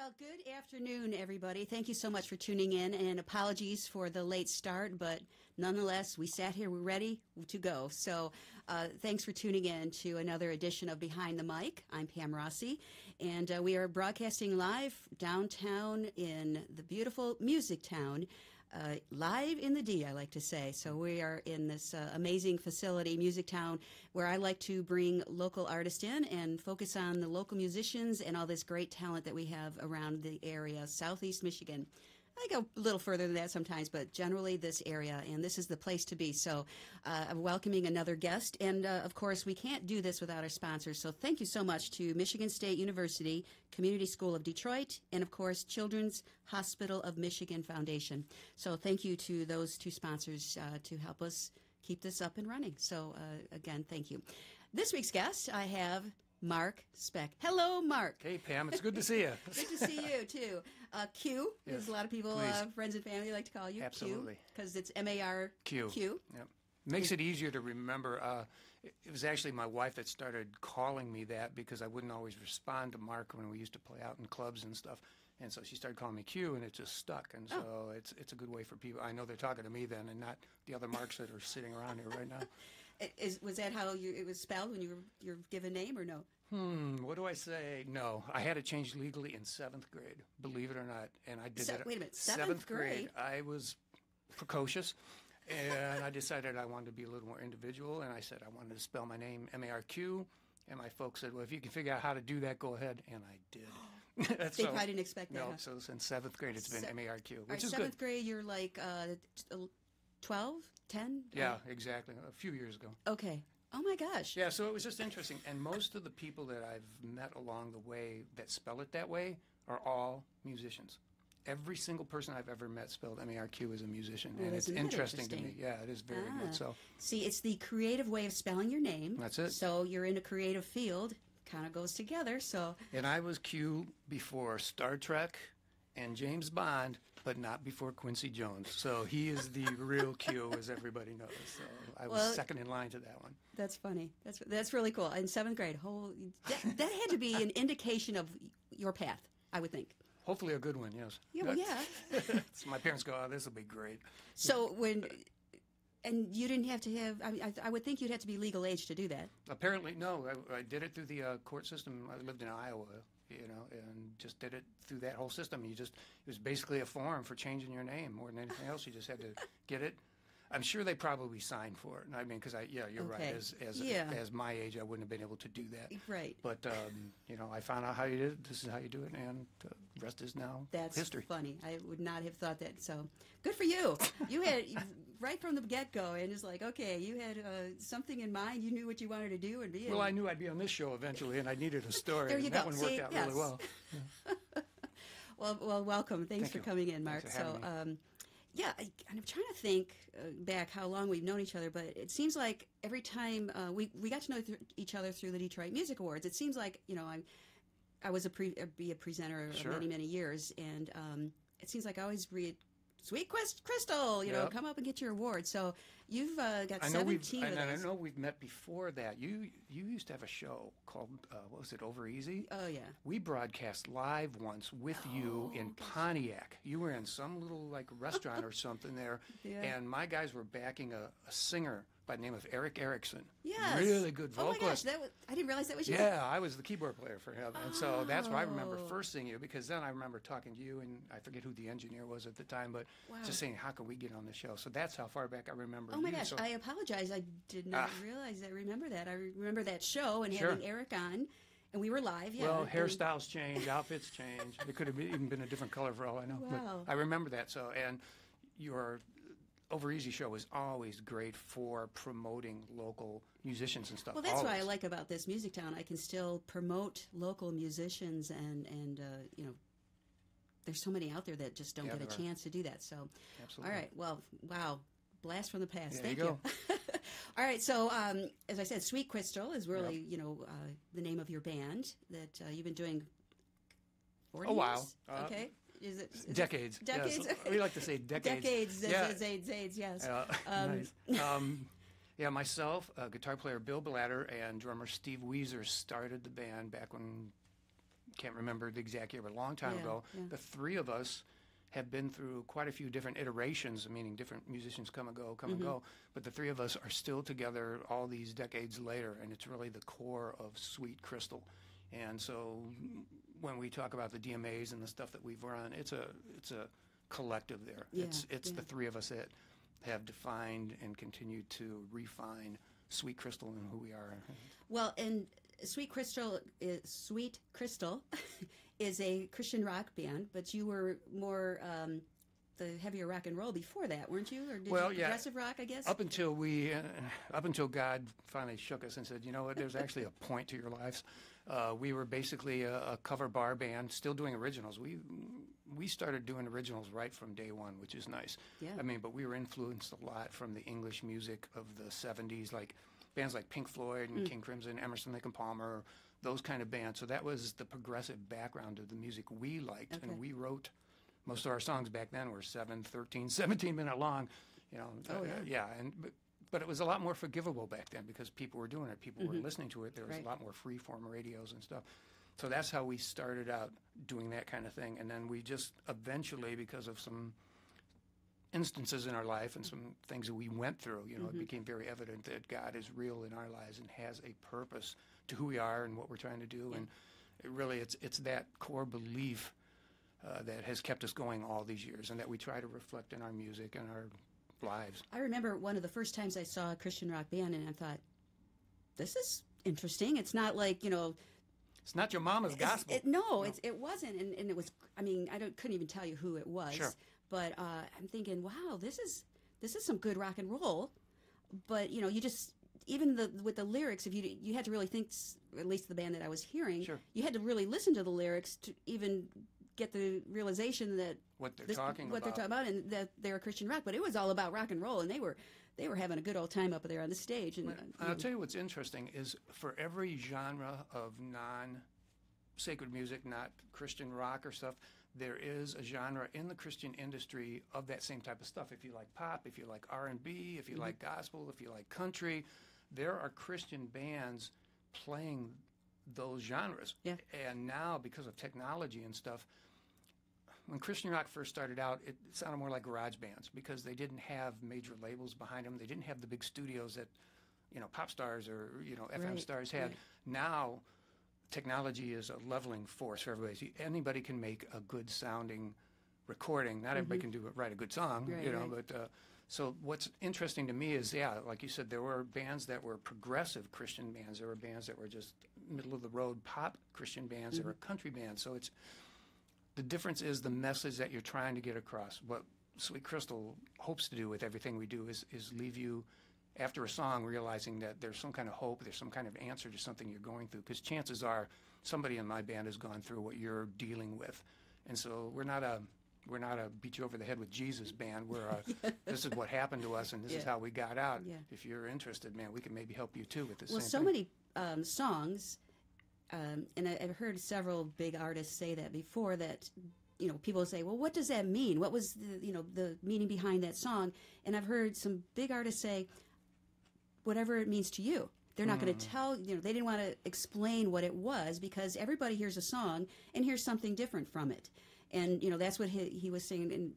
Well, good afternoon, everybody. Thank you so much for tuning in, and apologies for the late start, but nonetheless, we sat here, we're ready to go. So thanks for tuning in to another edition of Behind the Mic. I'm Pam Rossi, and we are broadcasting live downtown in the beautiful MusicTown. Live in the D, I like to say. So we are in this amazing facility, MusicTown, where I like to bring local artists in and focus on the local musicians and all this great talent that we have around the area, Southeast Michigan. I go a little further than that sometimes, but generally this area, and this is the place to be. So I'm welcoming another guest, and of course we can't do this without our sponsors. So thank you so much to Michigan State University, Community School of Detroit, and of course Children's Hospital of Michigan Foundation. So thank you to those two sponsors to help us keep this up and running. So again, thank you. This week's guest, I have Marq Speck. Hello, Marq. Hey, Pam. It's good to see you. Good to see you, too. Q, yes, as a lot of people, friends and family, like to call you. Absolutely. Because it's M-A-R-Q. Yep. Makes it easier to remember. It was actually my wife that started calling me that because I wouldn't always respond to Marq when we used to play out in clubs and stuff. And so she started calling me Q, and it just stuck. And so it's a good way for people. I know they're talking to me then and not the other Marqs that are sitting around here right now. Was that how it was spelled when you were your given name, or no? What do I say? No. I had it changed legally in 7th grade, believe it or not. And I did that. Wait a minute. 7th grade. I was precocious. And I decided I wanted to be a little more individual. And I said I wanted to spell my name M-A-R-Q. And my folks said, well, if you can figure out how to do that, go ahead. And I did. They probably didn't expect that. No, so since 7th grade, it's been M-A-R-Q, which is 7th good. 7th grade, you're like 12, 10? Yeah, exactly. A few years ago. Okay. Oh, my gosh. Yeah, so it was just interesting. And most of the people that I've met along the way that spell it that way are all musicians. Every single person I've ever met spelled M-A-R-Q as a musician. Well, and it's interesting to me. Yeah, it is very good. So, see, it's the creative way of spelling your name. That's it. So you're in a creative field. Kind of goes together. So. And I was Q before Star Trek and James Bond, but not before Quincy Jones. So he is the real Q, as everybody knows. So I was second in line to that one. That's funny. That's really cool. In 7th grade, that had to be an indication of your path, I would think. Hopefully a good one, yes. Yeah, well, yeah. So my parents go, oh, this will be great. So and you didn't have to have, I would think you'd have to be legal age to do that. Apparently, no. I did it through the court system. I lived in Iowa, and just did it through that whole system. It was basically a form for changing your name more than anything else. You just had to get it. I'm sure they probably signed for it. I mean, because you're right. As my age, I wouldn't have been able to do that. Right. But I found out how you did it. This is how you do it, and the rest is now history. That's funny. I would not have thought that. So good for you. You had right from the get-go, and it's like, okay, you had something in mind. You knew what you wanted to do and be. Well, I knew I'd be on this show eventually, and I needed a story. There you and go. That one worked out really well. Yeah. Well, welcome. Thanks for coming in, Marq. So. Yeah, I'm trying to think back how long we've known each other, but it seems like every time we got to know each other through the Detroit Music Awards, it seems like, I was a presenter of many years, and it seems like I always read, Sweet Crystal, come up and get your award. So you've got 17 of those. I know we've met before that. You used to have a show called, what was it, Over Easy? Oh, yeah. We broadcast live once with you in Pontiac. You were in some little, restaurant or something there, and my guys were backing a singer by the name of Eric Erickson. Yes. Really good vocalist. Oh my gosh, I didn't realize that was you. Yeah, I was the keyboard player for him. And so that's where I remember first seeing you, because then I remember talking to you, and I forget who the engineer was at the time, but just saying, how can we get on the show? So that's how far back I remember you. Oh my gosh, I apologize. I did not realize I remember that. I remember that show and having Eric on. And we were live, yeah. Well, hairstyles change, outfits change. It could have even been a different color for all I know. Wow. But I remember that. So, and your Over Easy show is always great for promoting local musicians and stuff. Well, that's what I like about this MusicTown. I can still promote local musicians, and there's so many out there that just don't get a chance to do that. So, absolutely. All right. Well, wow. Blast from the past. There Thank you. All right. So, as I said, Sweet Crystal is really, the name of your band that you've been doing 40 years? A while. Okay. Is it decades? Decades. Yes. We like to say decades. Decades. Yes. Nice. Yeah, myself, guitar player Bill Blatter, and drummer Steve Weezer started the band back when can't remember the exact year, but a long time ago. Yeah. The three of us have been through quite a few different iterations, meaning different musicians come and go, but the three of us are still together all these decades later, and it's really the core of Sweet Crystal. And so when we talk about the DMAs and the stuff that we've run, it's a collective there. Yeah, It's the three of us that have defined and continue to refine Sweet Crystal and who we are. Well, and Sweet Crystal is a Christian rock band, but you were more the heavier rock and roll before that, weren't you? Or did you progressive rock, I guess? Up until God finally shook us and said, you know what, there's actually a point to your lives. We were basically a cover bar band, still doing originals. We started doing originals right from day one, which is nice. Yeah. I mean, but we were influenced a lot from the English music of the 70s, like bands like Pink Floyd and King Crimson, Emerson, Lake and Palmer, those kind of bands. So that was the progressive background of the music we liked. Okay. And we wrote, most of our songs back then were 7, 13, 17-minute long, you know. But it was a lot more forgivable back then because people were doing it. People were listening to it. There was a lot more free-form radios and stuff. So that's how we started out doing that kind of thing. And then we just eventually, because of some instances in our life and some things that we went through, you know, it became very evident that God is real in our lives and has a purpose to who we are and what we're trying to do. And it really, it's that core belief that has kept us going all these years and that we try to reflect in our music and our lives. I remember one of the first times I saw a Christian rock band, and I thought, this is interesting. It's not like, you know... It's not your mama's gospel. No. It wasn't. And it was, I mean, couldn't even tell you who it was. Sure. But I'm thinking, wow, this is some good rock and roll. But, you know, you just... Even with the lyrics, if you had to really think, at least the band that I was hearing, you had to really listen to the lyrics to even get the realization that what they're talking about, and that they're a Christian rock. But it was all about rock and roll, and they were having a good old time up there on the stage. And I'll tell you what's interesting is for every genre of non-sacred music, not Christian rock or stuff, there is a genre in the Christian industry of that same type of stuff. If you like pop, if you like R&B, if you like gospel, if you like country, there are Christian bands playing those genres. Yeah. And now, because of technology and stuff, when Christian rock first started out, it sounded more like garage bands because they didn't have major labels behind them. They didn't have the big studios that, you know, pop stars or, you know, FM stars had. Right. Now, technology is a leveling force for everybody. See, anybody can make a good sounding recording. Not everybody can write a good song, you know, but so what's interesting to me is, like you said, there were bands that were progressive Christian bands. There were bands that were just middle-of-the-road pop Christian bands. There were country bands. So it's the difference is the message that you're trying to get across. What Sweet Crystal hopes to do with everything we do is leave you, after a song, realizing that there's some kind of hope, there's some kind of answer to something you're going through. Because chances are somebody in my band has gone through what you're dealing with. And so we're not a beat you over the head with Jesus band. We're this is what happened to us, and this is how we got out. Yeah. If you're interested, man, we can maybe help you too with this. Well, so many songs, and I've heard several big artists say that before. That, you know, people say, well, what does that mean? What was the meaning behind that song? And I've heard some big artists say, whatever it means to you. They're not going to tell, they didn't want to explain what it was because everybody hears a song and hears something different from it. And, that's what he was saying. And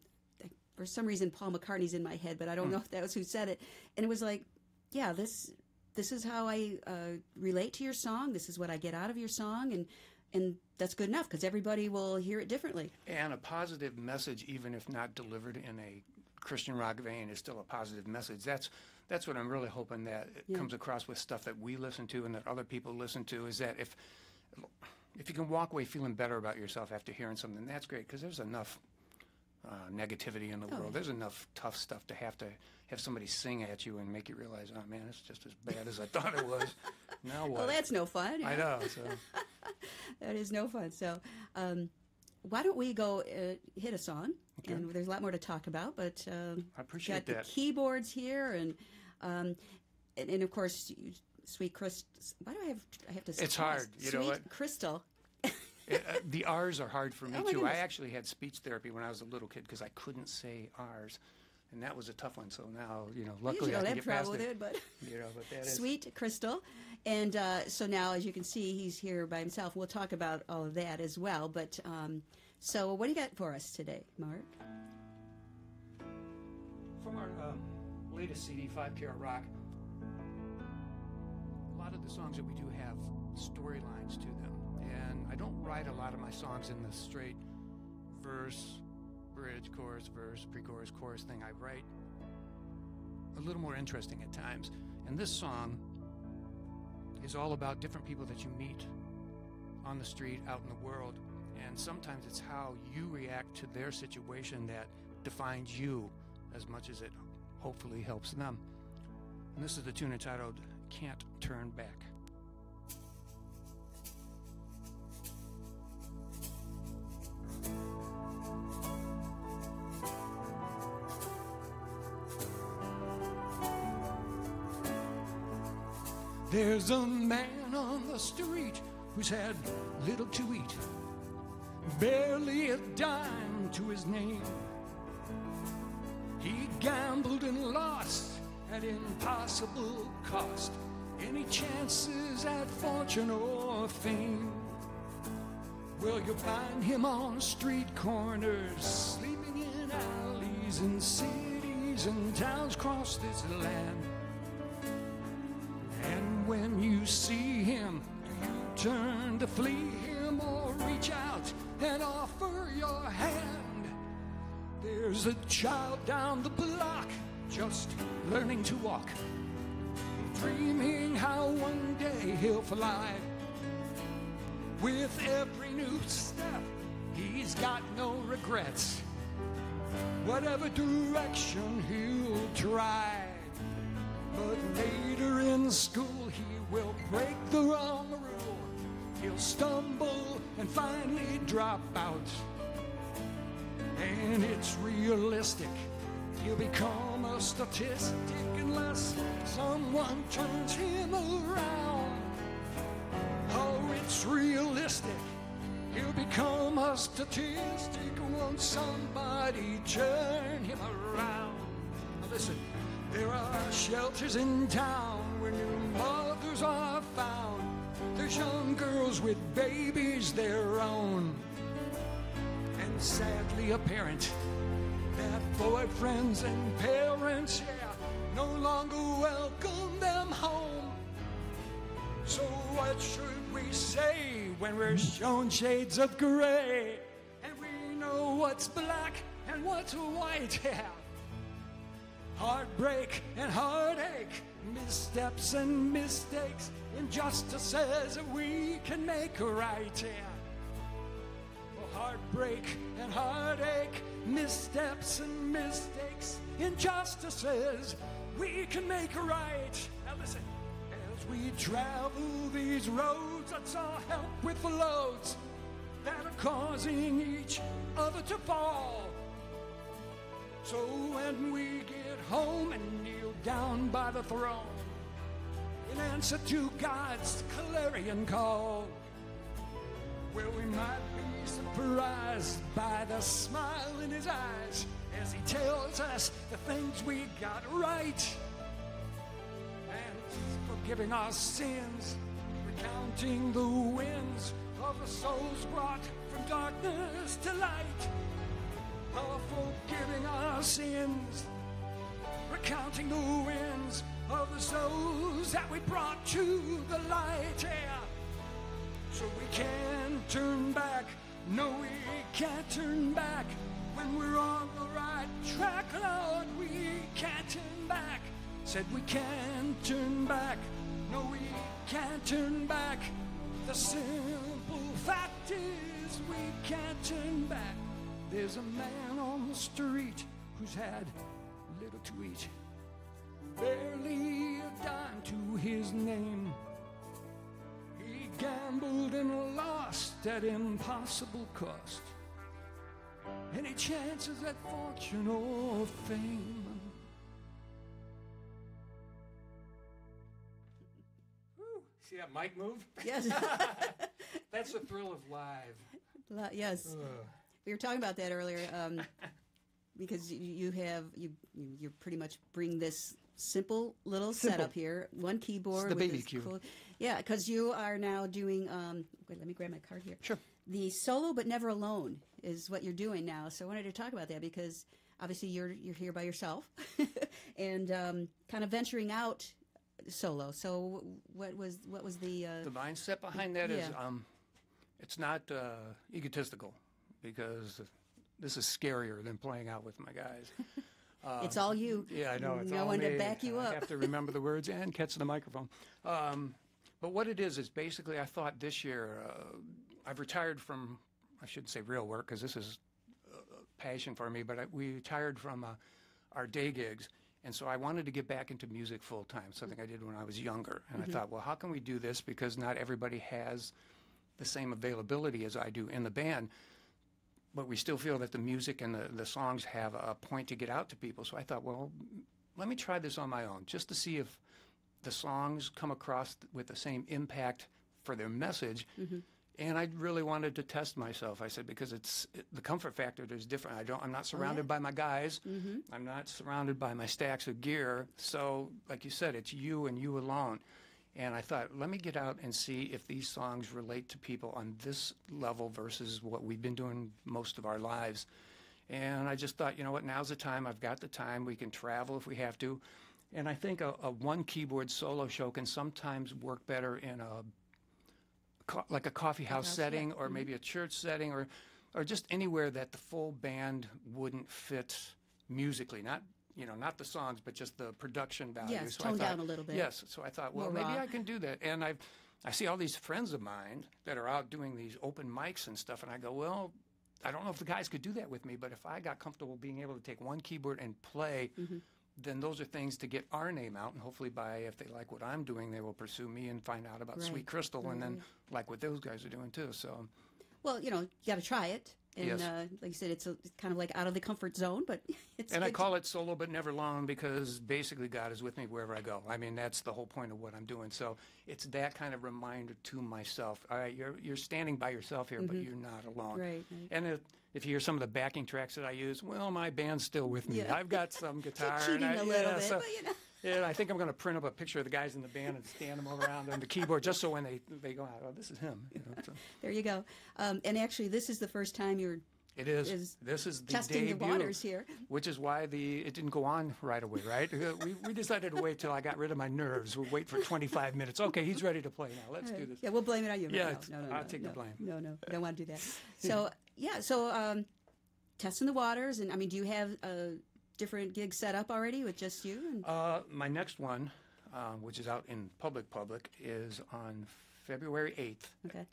for some reason, Paul McCartney's in my head, but I don't know if that was who said it. And it was like, yeah, this is how I relate to your song. This is what I get out of your song. And that's good enough because everybody will hear it differently. And a positive message, even if not delivered in a Christian rock vein, is still a positive message. That's what I'm really hoping that it comes across with stuff that we listen to and that other people listen to, is that if you can walk away feeling better about yourself after hearing something, that's great, because there's enough negativity in the world. There's enough tough stuff to have somebody sing at you and make you realize, oh man, it's just as bad as I thought it was. Now what? Well, that's no fun. I know. So. That is no fun. So why don't we go hit a song? Okay. And there's a lot more to talk about, but I appreciate got the keyboards here, and of course, Sweet Crystal. Why do I have to? It's hard. You know what? Sweet Crystal. The R's are hard for me too. Goodness. I actually had speech therapy when I was a little kid because I couldn't say R's. and that was a tough one. So now, you know, I luckily usually I don't can have get past trouble with it. it, but You know, but that is sweet Crystal. And so now, as you can see, he's here by himself. We'll talk about all of that as well. But so what do you got for us today, Mark? from our latest CD, 5 Carat Rock. A lot of the songs that we do have storylines to them, and I don't write a lot of my songs in the straight verse, bridge, chorus, verse, pre-chorus, chorus thing. I write a little more interesting at times, and this song is all about different people that you meet on the street, out in the world, and sometimes it's how you react to their situation that defines you as much as it hopefully helps them. And this is the tune entitled Can't Turn Back. There's a man on the street who's had little to eat, barely a dime to his name. He gambled and lost at impossible cost any chances at fortune or fame. Well, you'll find him on street corners, sleeping in alleys in cities and towns across this land. And when you see him, do you turn to flee him or reach out and offer your hand? There's a child down the block just learning to walk, dreaming how one day he'll fly. With every new step, he's got no regrets, whatever direction he'll try. But later in school, he will break the wrong rule. He'll stumble and finally drop out. And it's realistic, he'll become a statistic unless someone turns him around. Oh, it's realistic, he'll become a statistic once somebody turn him around. Now listen, there are shelters in town where new mothers are found. There's young girls with babies their own. And sadly apparent that boyfriends and parents, no longer welcome them home. So what should we say when we're shown shades of gray and we know what's black and what's white? Heartbreak and heartache, missteps and mistakes, injustices that we can make right. Heartbreak and heartache, missteps and mistakes, injustices we can make right. Now listen, as we travel these roads, let's all help with the loads that are causing each other to fall. So when we get home and kneel down by the throne in answer to God's clarion call, well, we might be surprised by the smile in his eyes as he tells us the things we got right, and forgiving our sins, recounting the wins of the souls brought from darkness to light. Oh, forgiving our sins, recounting the wins of the souls that we brought to the light. So we can't turn back, no we can't turn back. When we're on the right track, Lord, we can't turn back. Said we can't turn back, no we can't turn back. The simple fact is we can't turn back. There's a man on the street who's had little to eat, barely a dime to his name. He gambled and lost at impossible cost any chances at fortune or fame. Woo. See that mic move? Yes. That's the thrill of live. Yes. Ugh. We were talking about that earlier. because you pretty much bring this simple little setup here, one keyboard. It's the with baby this cue. cool, yeah, because you are now doing. Wait, let me grab my card here. Sure. The solo but never alone is what you're doing now. So I wanted to talk about that because obviously you're here by yourself, and kind of venturing out solo. So what was the mindset behind that is yeah. it's not egotistical, because this is scarier than playing out with my guys. It's all you. Yeah, I know. It's no all one me. to back you I up. have to remember the words and catch the microphone. But what it is basically, I thought this year, I've retired from, I shouldn't say real work, because this is passion for me, but we retired from our day gigs. And so I wanted to get back into music full time, something I did when I was younger. And I thought, well, how can we do this? Because not everybody has the same availability as I do in the band. But we still feel that the music and the songs have a point to get out to people. So I thought, well, let me try this on my own, just to see if the songs come across with the same impact for their message. And I really wanted to test myself. I said, because the comfort factor is different. I'm not surrounded by my guys. I'm not surrounded by my stacks of gear. So, like you said, it's you and you alone. And I thought, let me get out and see if these songs relate to people on this level versus what we've been doing most of our lives. And I just thought, you know what, now's the time. I've got the time. We can travel if we have to. And I think a one keyboard solo show can sometimes work better in like a coffee house setting, or maybe a church setting, or just anywhere that the full band wouldn't fit musically. Not the songs, but just the production value. Yes, so tone down a little bit. Yes, so I thought, well, More maybe raw. I can do that. And I see all these friends of mine that are out doing these open mics and stuff, and I go, well, I don't know if the guys could do that with me, but if I got comfortable being able to take one keyboard and play, then those are things to get our name out, and hopefully if they like what I'm doing, they will pursue me and find out about Right. Sweet Crystal, Right, and then right. like what those guys are doing too. So, Well, you got to try it. And Yes. like you said, it's kind of like out of the comfort zone, but it's and I good call it solo but never alone, because basically God is with me wherever I go. I mean, that's the whole point of what I'm doing. So it's that kind of reminder to myself. All right, you're standing by yourself here, but you're not alone. Right. And if you hear some of the backing tracks that I use, well, my band's still with me. Yeah. I've got some guitar. Cheating and a little bit, so, but yeah, I think I'm going to print up a picture of the guys in the band and stand them around on the keyboard, just so when they go out, oh, this is him. So. There you go. And actually, this is the first time you're It is. This is the testing debut, the waters here. which is why it didn't go on right away, right? We decided to wait till I got rid of my nerves. We'll wait for 25 minutes. Okay, he's ready to play now. Let's do this. Yeah, we'll blame it on you. Yeah, no, I'll take the blame. No, don't want to do that. So testing the waters, and I mean, do you have a different gig set up already with just you? And My next one, which is out in public, is on February 8th. Okay.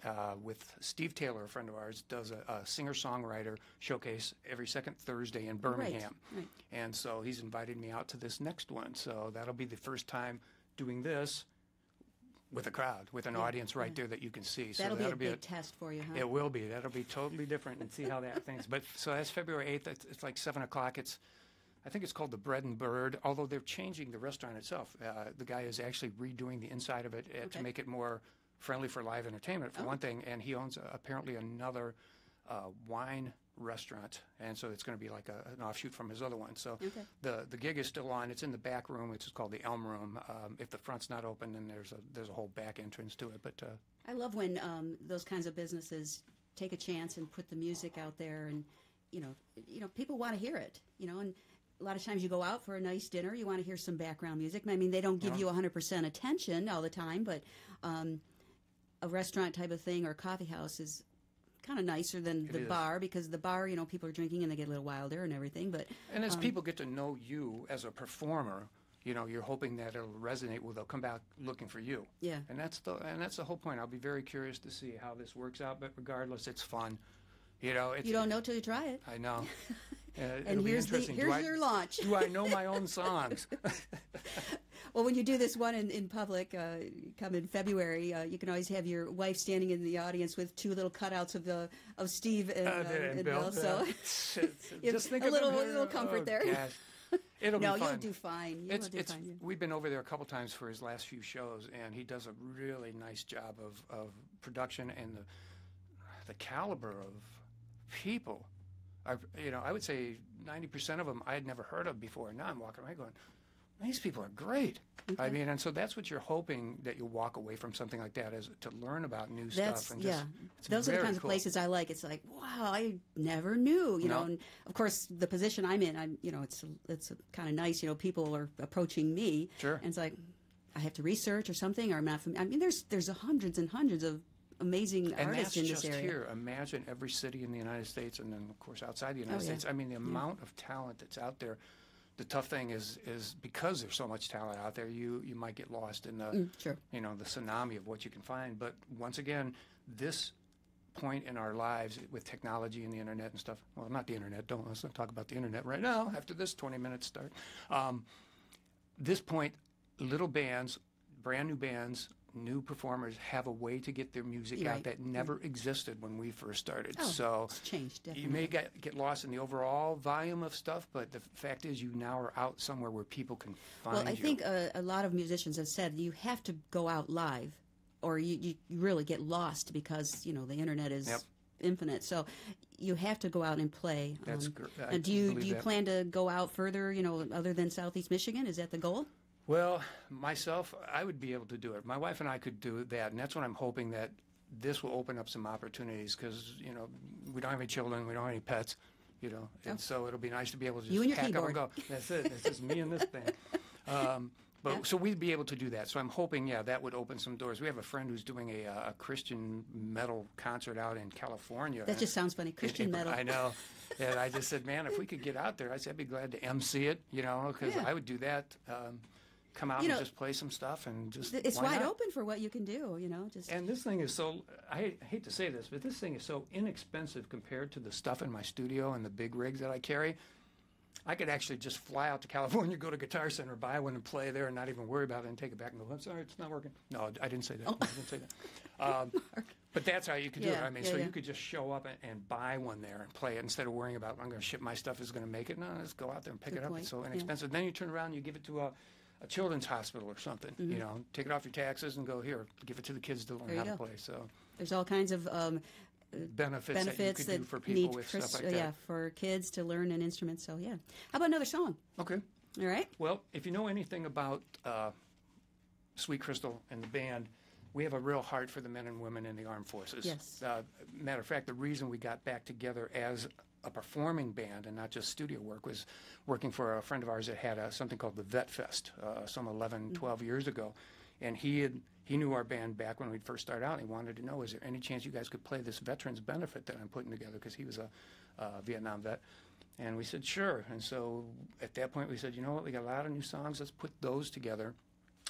With Steve Taylor, a friend of ours, does a singer-songwriter showcase every second Thursday in Birmingham. Right. And so he's invited me out to this next one. So that'll be the first time doing this with a crowd, with an audience right there that you can see. So That'll be a big test for you, huh? It will be. That'll be totally different, and see how that things. But so that's February 8th. It's like 7 o'clock. I think it's called the Bread and Bird, although they're changing the restaurant itself. The guy is actually redoing the inside of it to make it more friendly for live entertainment, for one thing. And he owns apparently another wine restaurant, and so it's going to be like an offshoot from his other one. So the gig is still on. It's in the back room. It's called the Elm Room. If the front's not open, then there's a whole back entrance to it. But I love when those kinds of businesses take a chance and put the music out there, and people want to hear it. And a lot of times you go out for a nice dinner, you want to hear some background music. I mean, they don't give you 100% attention all the time, but a restaurant type of thing or a coffee house is kind of nicer than the bar, because the bar, people are drinking and they get a little wilder and everything. But as people get to know you as a performer, you're hoping that it'll resonate. Well, they'll come back looking for you. Yeah. And that's the whole point. I'll be very curious to see how this works out. But regardless, it's fun. You don't know till you try it. I know. And here's your launch. Do I know my own songs? Well, when you do this one in public, come in February, you can always have your wife standing in the audience with two little cutouts of Steve and Bill. So just think a of little comfort there. Gosh. It'll be fun. You'll do fine. We've been over there a couple times for his last few shows, and he does a really nice job of production, and the caliber of people. I would say 90% of them I had never heard of before. Now I'm walking around going, these people are great. Okay. I mean, and so that's what you're hoping, that you'll walk away from something like that, is to learn about new stuff. And just, it's those are the very kinds of cool. places I like. It's like, wow, I never knew, you No. know. And of course, the position I'm in, it's kind of nice. You know, people are approaching me, Sure. and it's like I have to research or something, or I'm not. I mean, there's hundreds and hundreds of amazing And artists that's in this just area. here. Imagine every city in the United States, and then of course outside the United yeah. States. I mean, the amount of talent that's out there. The tough thing is because there's so much talent out there, you might get lost in the Sure. the tsunami of what you can find. But once again, this point in our lives with technology and the internet and stuff. Well, not the internet. Let's not talk about the internet right now. After this 20 minutes start, this point, little bands, brand new bands, new performers have a way to get their music out Right. that never existed when we first started. Oh, So it's changed, definitely. you may get lost in the overall volume of stuff, but the fact is you now are out somewhere where people can find you. Well, I think a lot of musicians have said you have to go out live, or you really get lost because the internet is Yep. infinite. So you have to go out and play. That's I and do you believe that. plan to go out further? Other than Southeast Michigan, is that the goal? Well, myself, I would be able to do it. My wife and I could do that, and that's what I'm hoping, that this will open up some opportunities, because we don't have any children, we don't have any pets, and so it'll be nice to be able to just You and your pack keyboard. up and go. That's it. This is me and this thing. So we'd be able to do that. So I'm hoping, that would open some doors. We have a friend who's doing a Christian metal concert out in California. That just sounds funny. Christian metal. I know. And I just said, man, if we could get out there, I'd be glad to MC it, because Yeah. I would do that. Come out and just play some stuff and just. It's why wide not? open for what you can do. Just And this thing is so. I hate to say this, but this thing is so inexpensive compared to the stuff in my studio and the big rigs that I carry. I could actually just fly out to California, go to Guitar Center, buy one, and play there, and not even worry about it, and take it back and go, I'm sorry, it's not working. No, I didn't say that. Oh. No, I didn't say that. But that's how you could do it. Yeah, I mean, yeah, so yeah. you could just show up and buy one there and play it instead of worrying about, I'm going to ship my stuff, is going to make it. No, just go out there and pick Good it up. point. It's so Yeah. inexpensive. Then you turn around and you give it to a children's hospital or something. Mm-hmm. Take it off your taxes and go, here, give it to the kids to learn There you how to go. play. So there's all kinds of benefits that you could do for people need with stuff like that. yeah, for kids to learn an instrument. So yeah, how about another song? Okay. All right. Well, if you know anything about Sweet Crystal and the band, we have a real heart for the men and women in the armed forces. Yes. Matter of fact, the reason we got back together as a performing band and not just studio work was working for a friend of ours that had something called the Vet Fest some 11, 12 years ago. And he knew our band back when we first started out, and he wanted to know, is there any chance you guys could play this veterans benefit that I'm putting together, because he was a Vietnam vet. And we said, sure. And so at that point we said, you know what, we got a lot of new songs, let's put those together.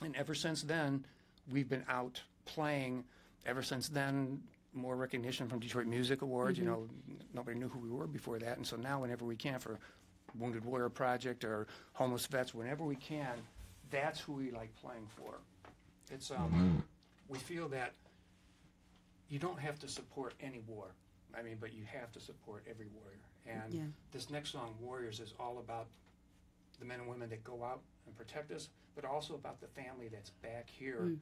And ever since then, we've been out playing. Ever since then, more recognition from Detroit Music Awards. Nobody knew who we were before that. And so now whenever we can, for Wounded Warrior Project or Homeless Vets, whenever we can, that's who we like playing for. It's we feel that you don't have to support any war. I mean, but you have to support every warrior. And this next song, Warriors, is all about the men and women that go out and protect us, but also about the family that's back here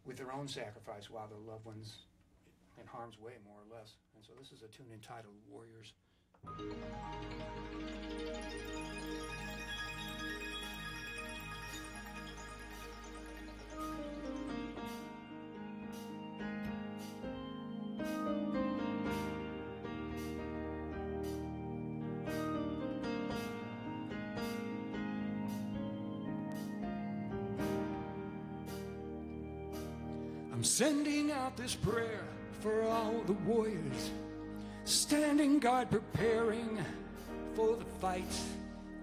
with their own sacrifice while their loved ones in harm's way, more or less. And so this is a tune entitled Warriors. I'm sending out this prayer for all the warriors, standing guard, preparing for the fight.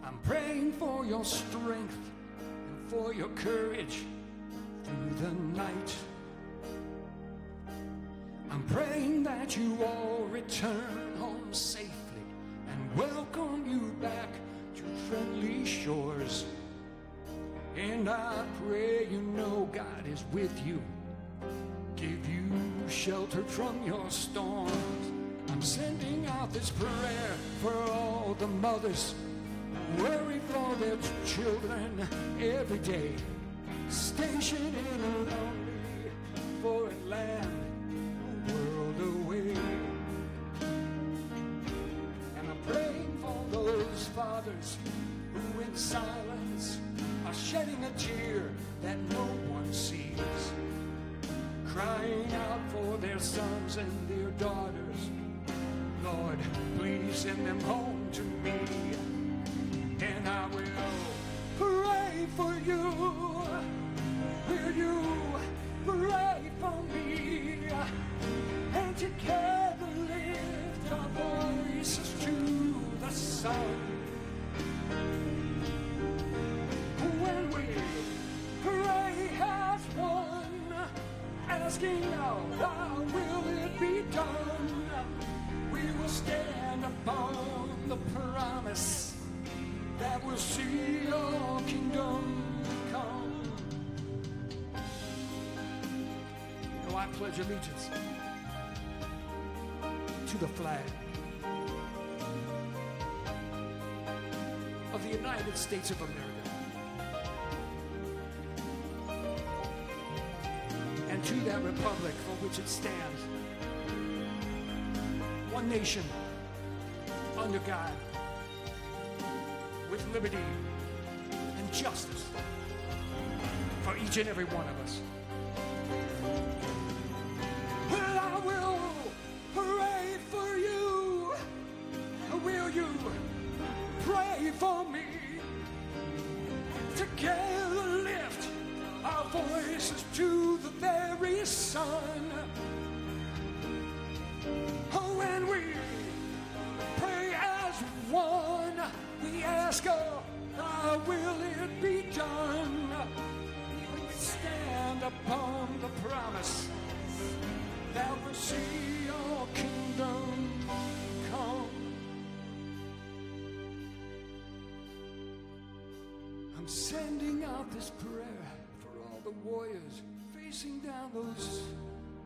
I'm praying for your strength and for your courage through the night. I'm praying that you all return home safely and welcome you back to friendly shores. And I pray you know God is with you, give you shelter from your storms. I'm sending out this prayer for all the mothers who worry for their children every day, stationed in a lonely foreign land, a world away. And I'm everyone sees, crying out for their sons and their daughters. Lord, please send them home to me, and I will pray for you. Will you pray for me? And together lift our voices to the sun. When we pray as one, asking how will it be done, we will stand upon the promise that we'll see your kingdom come. You know, I pledge allegiance to the flag of the United States of America and to that republic for which it stands, one nation, under God, with liberty and justice for each and every one of us. Well, I will pray for you. Will you pray for me? Together lift our voices to the very sun. Oh, and we pray as one. We ask, how will it be done? We stand upon the promise that we'll see your kingdom come. I'm sending out this prayer for all the warriors facing down those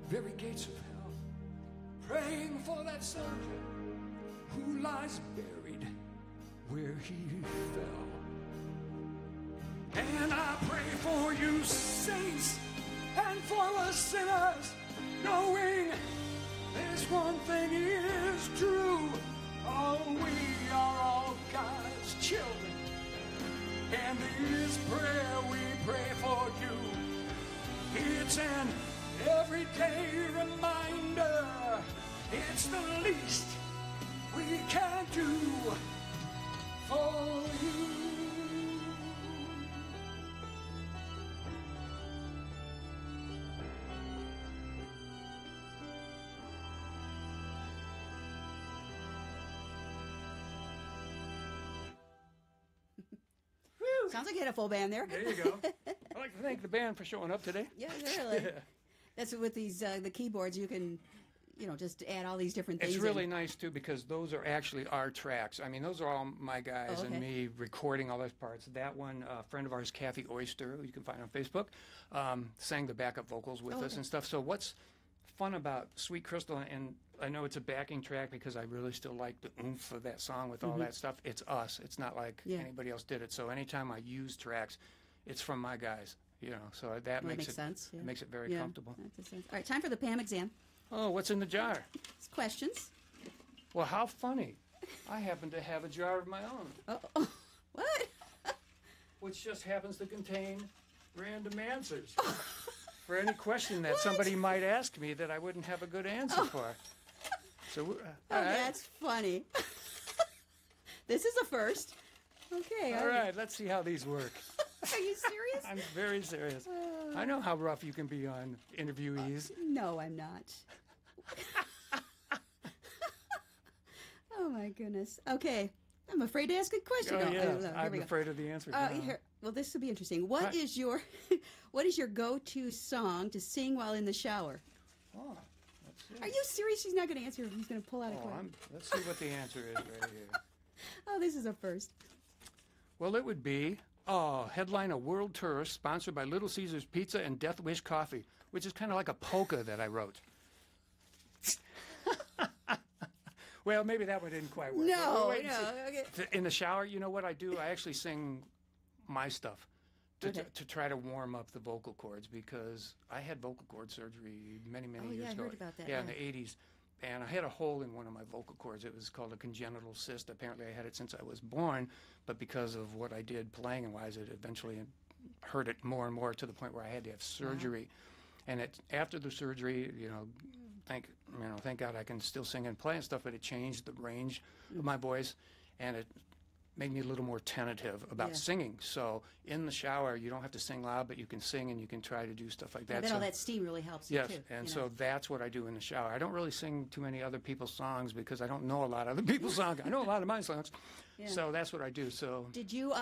very gates of hell, praying for that soldier who lies buried where he fell. And I pray for you saints and for us sinners, knowing this one thing is true: oh, we are all God's children. And this prayer we pray for you, it's an everyday reminder. It's the least we can do for you. Sounds like you had a full band there. There you go. I'd like to thank the band for showing up today. Yeah, really. That's with these the keyboards. You can, just add all these different things. It's really nice too, because those are actually our tracks. I mean, those are all my guys and me recording all those parts. That one, a friend of ours, Kathy Oyster, who you can find on Facebook, sang the backup vocals with us and stuff. So what's fun about Sweet Crystal, and I know it's a backing track because I really still like the oomph of that song with all that stuff. It's us. It's not like anybody else did it. So anytime I use tracks, it's from my guys. So that makes it sense. Yeah. It makes it very comfortable. That makes sense. All right, time for the Pam exam. Oh, what's in the jar? It's questions. Well, how funny. I happen to have a jar of my own. Oh, what? Which just happens to contain random answers for any question that somebody might ask me that I wouldn't have a good answer for. So, all right. That's funny. This is a first. Okay. All right, let's see how these work. Are you serious? I'm very serious. I know how rough you can be on interviewees. No, I'm not. Oh, my goodness. Okay. I'm afraid to ask a question. Oh, yeah. No, I'm afraid of the answer. Well, this will be interesting. What is your go-to song to sing while in the shower? Oh, let's see. Are you serious? She's not going to answer. He's going to pull out a question. Let's see what the answer is right here. Oh, this is a first. Well, it would be headline a world tour sponsored by Little Caesars Pizza and Death Wish Coffee, which is kind of like a polka that I wrote. Well, maybe that one didn't quite work. No. Okay. In the shower, you know what I do? I actually sing my stuff to try to warm up the vocal cords, because I had vocal cord surgery many years ago. I heard about that. Yeah, in the 80s. And I had a hole in one of my vocal cords. It was called a congenital cyst. Apparently I had it since I was born, but because of what I did playing and wise, it eventually hurt it more and more to the point where I had to have surgery. And after the surgery, thank God I can still sing and play and stuff, but it changed the range of my voice, and it made me a little more tentative about singing. So in the shower, you don't have to sing loud, but you can sing and you can try to do stuff like that. I bet all that steam really helps yes, you too. And so that's what I do in the shower. I don't really sing too many other people's songs because I don't know a lot of other people's songs. I know a lot of my songs. Yeah. So that's what I do. So did you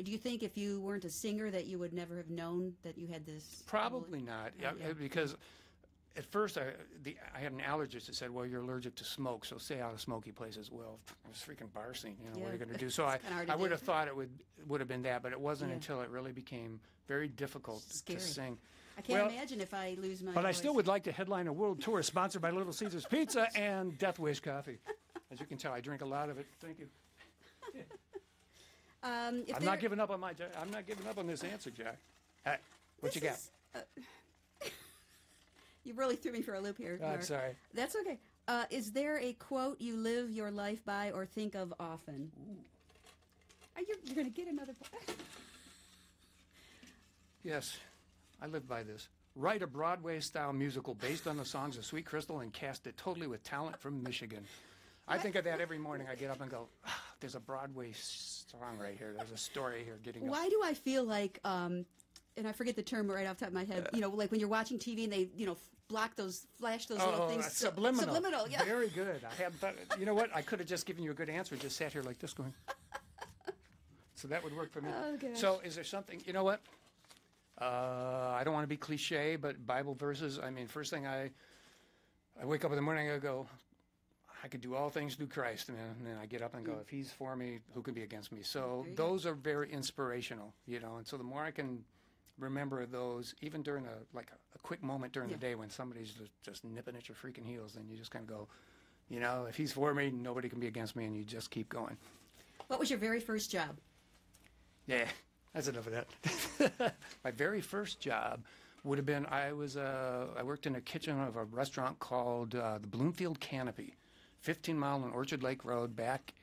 do you think if you weren't a singer that you would never have known that you had this? Probably not, because at first I had an allergist that said, well, you're allergic to smoke, so stay out of smoky places. Well, it was freaking bar scene, what are you going to do? So I would have thought it would have been that, but it wasn't until it really became very difficult to sing. I can't imagine if I lose my But voice. I still would like to headline a world tour sponsored by Little Caesars Pizza and Death Wish Coffee. As you can tell, I drink a lot of it. Thank you. I'm not giving up on this answer, Jack. What you got? You really threw me for a loop here. I'm sorry. That's okay. Is there a quote you live your life by or think of often? You're going to get another point. Yes, I live by this. Write a Broadway-style musical based on the songs of Sweet Crystal and cast it totally with talent from Michigan. I think of that every morning. I get up and go, there's a Broadway song right here. There's a story here getting up. Why do I feel like, and I forget the term right off the top of my head, like when you're watching TV and they, flash those little things. Subliminal. Subliminal, yeah. Very good. I hadn't thought, you know what? I could have just given you a good answer, just sat here like this going. So that would work for me. Oh, gosh. So is there something, you know what? I don't want to be cliche, but Bible verses, first thing I wake up in the morning, I go, I could do all things through Christ. And then I get up and go, if he's for me, who can be against me? So those are very inspirational, and so the more I can remember those, even during a quick moment during the day when somebody's just nipping at your freaking heels, then you just kind of go, if he's for me, nobody can be against me, and you just keep going. What was your very first job? Yeah, that's enough of that. My very first job would have been, I worked in a kitchen of a restaurant called the Bloomfield Canopy, 15 Mile on Orchard Lake Road, back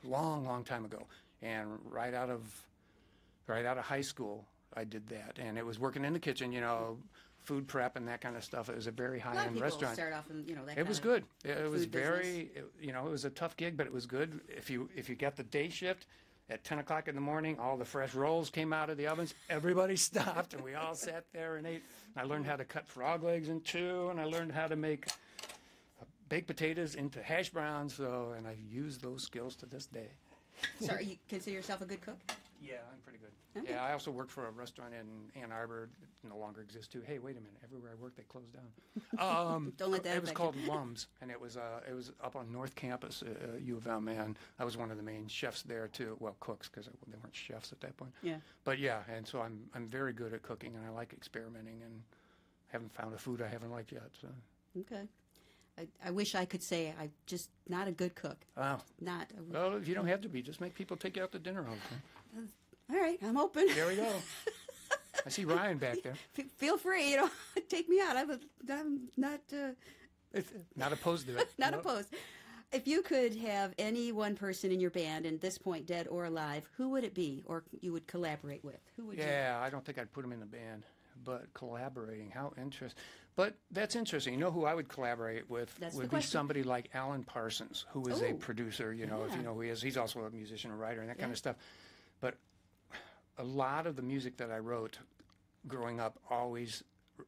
long time ago. And right out of high school, I did that. And it was working in the kitchen, food prep and that kind of stuff. It was a very high-end restaurant. Start off in, that it was good. It was very, it was a tough gig, but it was good. If you got the day shift, at 10 o'clock in the morning, all the fresh rolls came out of the ovens. Everybody stopped, and we all sat there and ate. And I learned how to cut frog legs in two, and I learned how to make baked potatoes into hash browns. And I use those skills to this day. So you consider yourself a good cook? Yeah, I'm pretty good. Okay. Yeah, I also worked for a restaurant in Ann Arbor. It no longer exists, too. Hey, wait a minute. Everywhere I worked, they closed down. Don't let that It was affect called you. Lums, and it was up on North Campus, U of M, and I was one of the main chefs there, too. Well, cooks, because they weren't chefs at that point. Yeah. But, yeah, and so I'm very good at cooking, and I like experimenting, and haven't found a food I haven't liked yet. So. Okay. I wish I could say I'm just not a good cook. Wow. Not. Well, you don't have to be. Just make people take you out to dinner all the time. All right, I'm open. There we go. I see Ryan back there. Feel free, take me out. I'm not not opposed to it. not opposed. If you could have any one person in your band, at this point, dead or alive, who would it be, or you would collaborate with? Who would you? Yeah, I don't think I'd put him in the band, but collaborating, how interesting. But that's interesting. You know who I would collaborate with would be somebody like Alan Parsons, who is a producer. If you know who he is. He's also a musician, a writer, and that kind of stuff. But a lot of the music that I wrote growing up always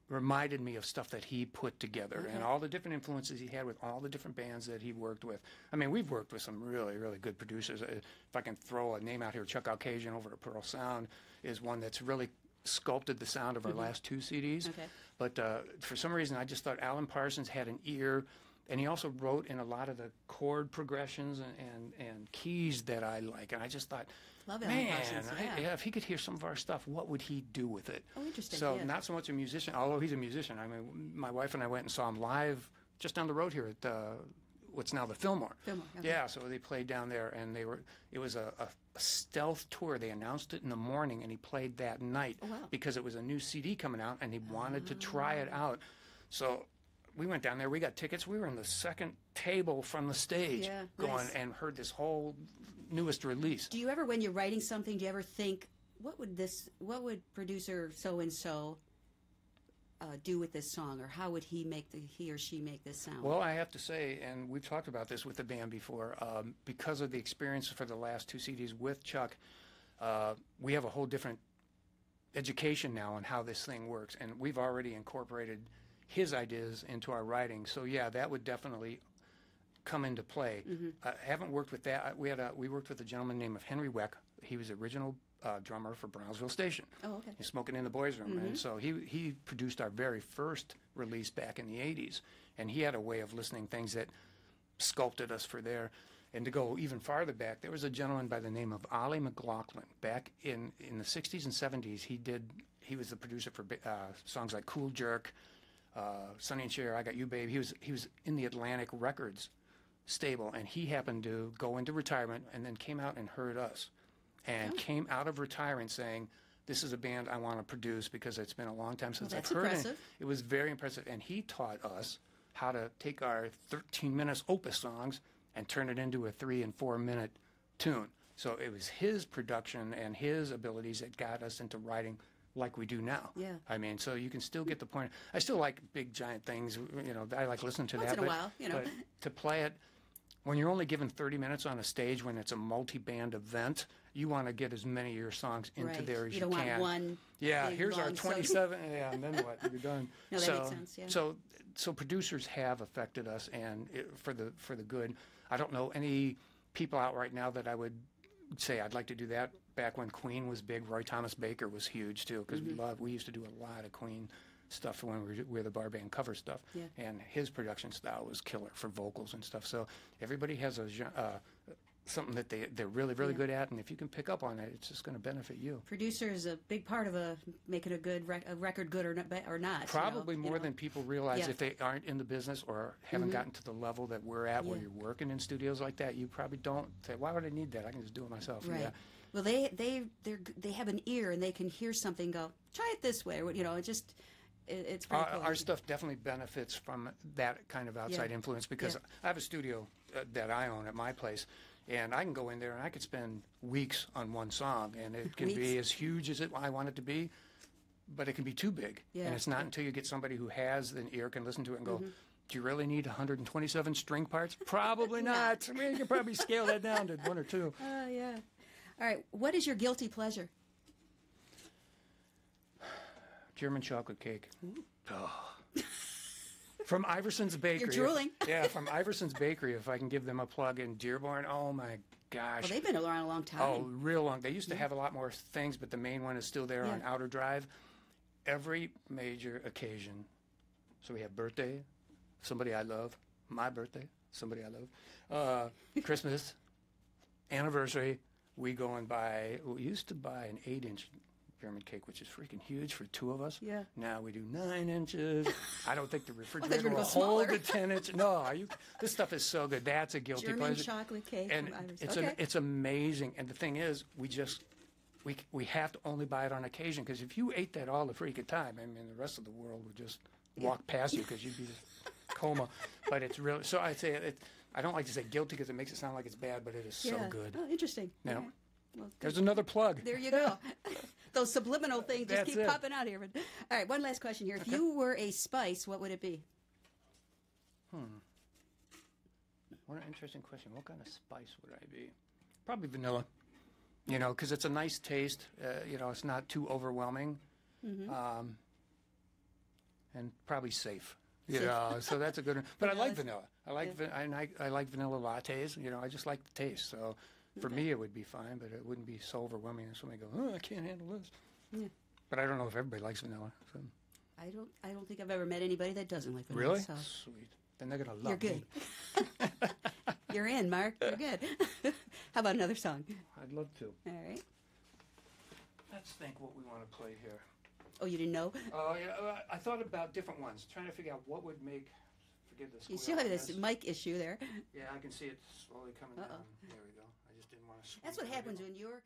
reminded me of stuff that he put together and all the different influences he had with all the different bands that he worked with. I mean, we've worked with some really, really good producers. If I can throw a name out here, Chuck Alcasian over at Pearl Sound is one that's really sculpted the sound of our last two CDs. Okay. But for some reason, I just thought Alan Parsons had an ear, and he also wrote in a lot of the chord progressions and keys that I like. And I just thought, love Alan man, Parsons, if he could hear some of our stuff, what would he do with it? Oh, interesting. So yeah. not so much a musician, although he's a musician. I mean, my wife and I went and saw him live just down the road here at what's now the Fillmore. Okay. Yeah, so they played down there, and it was a stealth tour. They announced it in the morning, and he played that night because it was a new CD coming out, and he wanted to try it out. So we went down there. We got tickets. We were in the second table from the stage and heard this whole newest release. Do you ever, when you're writing something, do you ever think what would producer so and so do with this song, or how would he or she make this sound? Well, I have to say, and we've talked about this with the band before, because of the experience for the last 2 CDs with Chuck, we have a whole different education now on how this thing works, and we've already incorporated his ideas into our writing. So yeah, that would definitely come into play. I haven't worked with that. We worked with a gentleman named Henry Weck. He was the original drummer for Brownsville Station. Oh, okay. He's smoking in the boys' room, and so he produced our very first release back in the '80s, and he had a way of listening things that sculpted us for there. And to go even farther back, there was a gentleman by the name of Ollie McLaughlin. Back in the '60s and '70s, he was the producer for songs like Cool Jerk, Sonny and Cher, I Got You Babe. He was in the Atlantic Records stable, and he happened to go into retirement and then came out and heard us, and came out of retirement saying, "This is a band I want to produce because it's been a long time since I've heard it." It was very impressive, and he taught us how to take our 13 minutes opus songs and turn it into a 3 and 4 minute tune. So it was his production and his abilities that got us into writing like we do now. Yeah. I mean, so you can still get the point. I still like big giant things. You know, I like listening to Once that. in a while, you know. But to play it when you're only given 30 minutes on a stage, when it's a multi-band event, you want to get as many of your songs into there as you can. You don't want one. Yeah, big, here's our long 27. Yeah, and then what? You're done. No, that makes sense. Yeah. So producers have affected us, and for the good. I don't know any people out right now that I would say I'd like to do that. Back when Queen was big, Roy Thomas Baker was huge too, because we used to do a lot of Queen stuff when we were the bar band cover stuff, and his production style was killer for vocals and stuff. So everybody has something that they're really good at, and if you can pick up on it, it's just going to benefit you. Producer is a big part of making a record good or not. Probably more know? than people realize. If they aren't in the business or haven't gotten to the level that we're at, where you're working in studios like that, you probably don't say, "Why would I need that? I can just do it myself." Right. Yeah. Well, they have an ear, and they can hear something. Go, try it this way. You know, it's pretty cool. Our stuff definitely benefits from that kind of outside influence, because I have a studio that I own at my place, and I can go in there and I could spend weeks on one song, and it can be as huge as I want it to be, but it can be too big. Yeah. And it's not until you get somebody who has an ear, can listen to it and go, "Do you really need 127 string parts?" Probably not. I mean, you can probably scale that down to 1 or 2. Yeah. All right. What is your guilty pleasure? German chocolate cake. Oh. From Iverson's Bakery. You're drooling. Yeah, from Iverson's Bakery, if I can give them a plug in Dearborn. Oh, my gosh. Well, they've been around a long time. Oh, real long. They used to have a lot more things, but the main one is still there on Outer Drive. Every major occasion. So we have birthday, somebody I love. My birthday, somebody I love. Christmas, anniversary. We go and buy, we used to buy an 8-inch German cake, which is freaking huge for 2 of us. Yeah. Now we do 9 inches. I don't think the refrigerator gonna will go hold smaller. the 10-inch. No, this stuff is so good. That's a guilty German pleasure. chocolate cake. And from Iverson. it's amazing. And the thing is, we have to only buy it on occasion, because if you ate that all the freaking time, I mean, the rest of the world would just walk past you, because you'd be just coma. But it's really, so I'd say I don't like to say guilty, because it makes it sound like it's bad, but it is so good. Oh, interesting. Now, Okay. Well, there's another plug. there you go. Those subliminal things just That's keep it. popping out here. But, all right, one last question here. If you were a spice, what would it be? What an interesting question. What kind of spice would I be? Probably vanilla. You know, because it's a nice taste. You know, it's not too overwhelming. And probably safe. You know, so that's a good one. But I like vanilla. I like vanilla lattes. You know, I just like the taste. So for me, it would be fine, but it wouldn't be so overwhelming that somebody go, "Oh, I can't handle this." Yeah. But I don't know if everybody likes vanilla. So. I don't think I've ever met anybody that doesn't like vanilla. Really? So. Sweet. Then they're gonna love You're good. You're in, Mark. You're good. How about another song? I'd love to. All right. Let's think what we want to play here. Oh, you didn't know? Oh, yeah. I thought about different ones, trying to figure out what would make. Forgive this. You still have this mic issue there. Yeah, I can see it slowly coming down. There we go. I just didn't want to. That's what happens when you're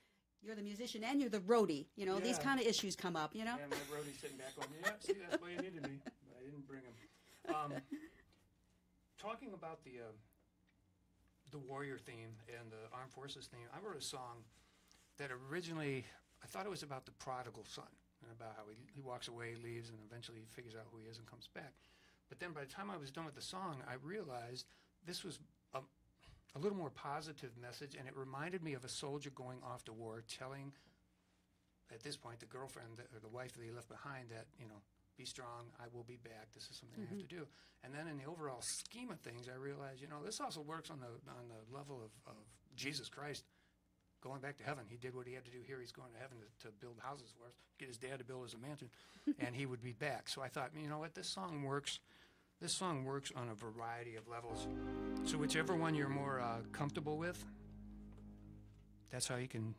the musician and you're the roadie. You know, these kind of issues come up, you know? Yeah, my roadie's sitting back going, "Yeah, see, that's why you needed me." But I didn't bring him. Talking about the warrior theme and the armed forces theme, I wrote a song that originally I thought it was about the prodigal son and about how he walks away, leaves, and eventually he figures out who he is and comes back. But then by the time I was done with the song, I realized this was a little more positive message, and it reminded me of a soldier going off to war telling, at this point, the girlfriend or the wife that he left behind that, be strong, I will be back, this is something I have to do. And then in the overall scheme of things, I realized, this also works on the level of Jesus Christ going back to heaven. He did what he had to do here. He's going to heaven to build houses for us, get his dad to build us a mansion, and he would be back. So I thought, you know what, this song works on a variety of levels. So whichever one you're more comfortable with, that's how you can...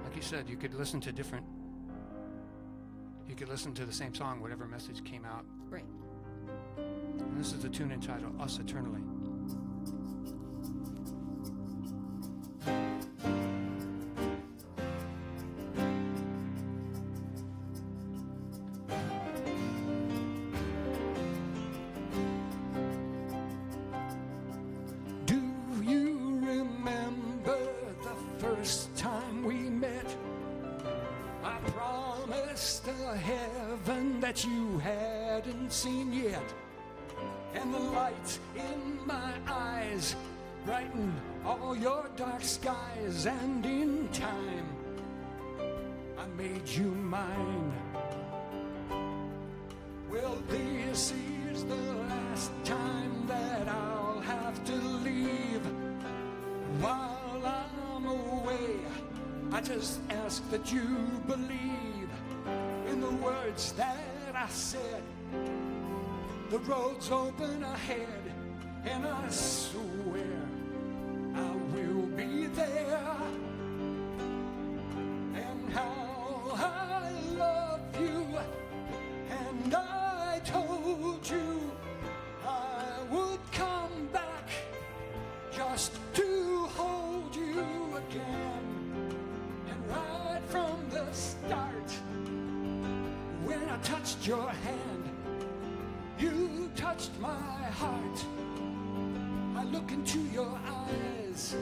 Like you said, you could listen to the same song, whatever message came out. Right. And this is the tune entitled Us Eternally. That you hadn't seen yet, and the light in my eyes brighten all your dark skies, and in time I made you mine. Well, this is the last time that I'll have to leave. While I'm away, I just ask that you believe in the words that I said. The road's open ahead, and I swear I will be there. And how I love you, and I told you I would come back just to hold you again. And right from the start, when I touched your hand, you touched my heart. I look into your eyes,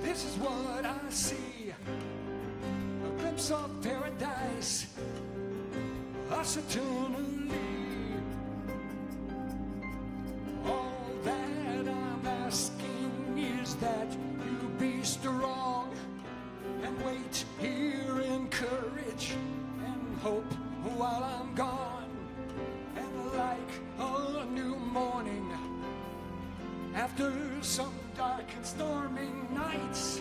this is what I see. A glimpse of paradise, us eternally. All that I'm asking is that you be strong and wait here in courage and hope while I'm gone. And like a new morning after some dark and stormy nights,